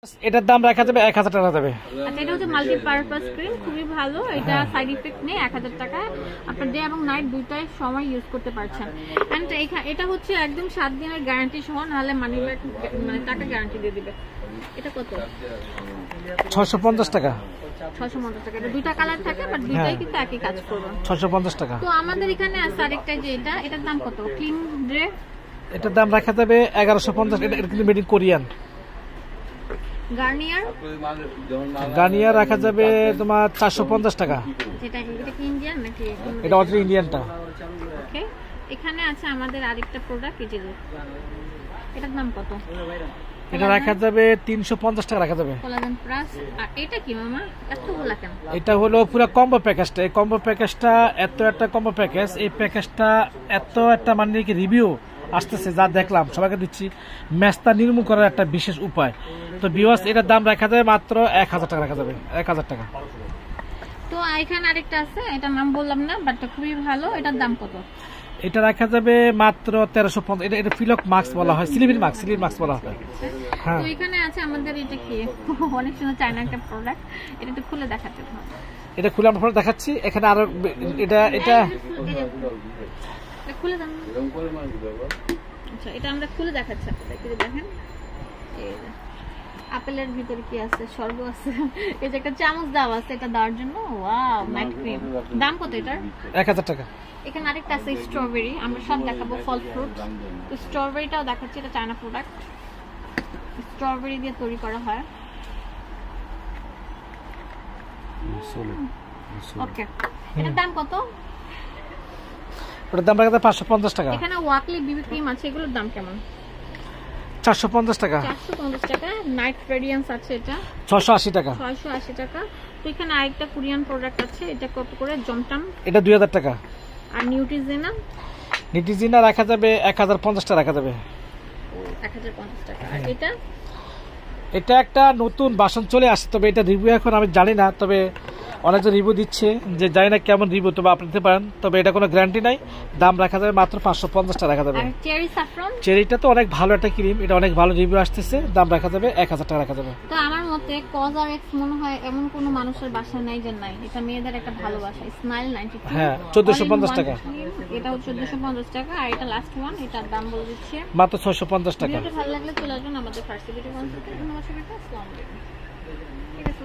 এটার দাম রাখা যাবে 1000 টাকা যাবে। আচ্ছা, এটা হচ্ছে মাল্টিপারপাস ক্রিম, খুবই ভালো। এটা সাইড ইফেক্ট নেই, 1000 টাকা আপনার ডে এবং নাইট দুইটাই সময় ইউজ করতে পারছেন। এন্ড এটা হচ্ছে একদম 7 দিনের গ্যারান্টি সহ, নাহলে মানি ব্যাক মানে টাকা গ্যারান্টি দিয়ে দিবে। এটা কত? 650 টাকা। 650 টাকা। এটা দুইটা কালার থাকে, বাট দুইটাই কিন্তু একই কাজ করবে। 650 টাকা। তো আমাদের এখানে আছে আরেকটা, যে এটার দাম কত? ক্লিন ড্রে, এটার দাম রাখা যাবে 1150। এটা কিন্তু মেড ইন কোরিয়ান। গার্নিয়ার রাখা যাবে তোমার 450 টাকা। এটা কি ইন্ডিয়ান নাকি? এটা অরিজিনাল ইন্ডিয়ানটা। ওকে, এখানে আছে আমাদের আরেকটা প্রোডাক্ট, এই যে এটার দাম কত? এটা রাখা যাবে 350 টাকা রাখা যাবে। Collagen plus. আর এটা কি মামা এতগুলা কেন? এটা হলো পুরো কম্বো প্যাকেজটা। এই কম্বো প্যাকেজটা একটা কম্বো প্যাকেজ। এই প্যাকেজটা একটা মানে কি রিভিউ আসতেছে, যা দেখলাম সবাইকে দিচ্ছি, মেস্তা নির্মূল করার একটা বিশেষ উপায়। তো ভিউয়ার্স, এটার দাম রাখা যাবে মাত্র 1000 টাকা রাখা যাবে। 1000 টাকা। তো এখানে আরেকটা আছে, এটার নাম বললাম না, বাট খুবই ভালো। এটার দাম কত? এটা রাখা যাবে মাত্র 1350। এটা ফিলক মাস্ক বলা হয়, সিলিভির মাস্ক বলা হয়। তো এখানে আছে আমাদের, এটা কি অনেক সুন্দর চায়না একটা প্রোডাক্ট। এটা একটু খুলে দেখাতে হবে। এটা খুলে আমরা দেখাচ্ছি। এখানে আরো এটা খুলে দেন। আচ্ছা, এটা আমরা খুলে দেখাচ্ছি আপনাদেরকে। দেখেন আপেলের ভিতরে কি আছে, সর্ব আছে। এই যে একটা চামচ দেওয়া আছে এটা দেওয়ার জন্য। Wow, matte cream. দাম কত এটার? 1000 টাকা। এখানে আরেকটা আছে স্ট্রবেরি, আমরা সব দেখাবো ফল ফ্রুট। তো স্ট্রবেরিটাও দেখাচ্ছি, এটা চায়না প্রোডাক্ট, স্ট্রবেরি দিয়ে তৈরি করা হয়। ওকে, এটার দাম কত? ওটার দাম রাখা যাবে 550 টাকা। এখানে ওয়াকলি বিবি ক্রিম আছে, এগুলোর দাম কেমন? 450 টাকা। 450 টাকা। নাইট রেডিয়েন্স আছে, এটা 680 টাকা। 680 টাকা। তো এখানে আরেকটা কোরিয়ান প্রোডাক্ট আছে, এটা কত করে? জমটাম, এটা 2000 টাকা। আর নিউট্রিজিনা রাখা যাবে 1050 টাকা রাখা যাবে। 1050 টাকা। আর এটা একটা নতুন বাসন চলে আসছে, তবে এটা রিভিউ এখন আমি জানি না, তবে অনেকজন রিভিউ দিচ্ছে, যে জানি না কেমন রিভিউ, তবে আপনি নিতে পারেন, তবে এটা কোনো গ্যারান্টি নাই। দাম রাখা যাবে মাত্র 550 টাকা রাখা যাবে। আর চেরি স্যাফরন, চেরিটা তো অনেক ভালো একটা ক্রিম, এটা অনেক ভালো রিভিউ আসতেছে। দাম রাখা যাবে 1000 টাকা রাখা যাবে। তো আমার মতে কজ আর এক্স মনে হয় এমন কোনো মানুষের বাসা নাই যে নাই, এটা মেয়েদের একটা ভালোবাসা। স্মাইল 92, হ্যাঁ 1450 টাকা। এটা হচ্ছে 1450 টাকা। আর এটা লাস্ট ওয়ান, এটার দাম বলে দিচ্ছি মাত্র 650 টাকা। ভালো লাগলে চলে আসবেন আমাদের ফার্স্ট ভিডিও কনসাল্টেশন। ধন্যবাদ সবাইকে, আসসালামু আলাইকুম।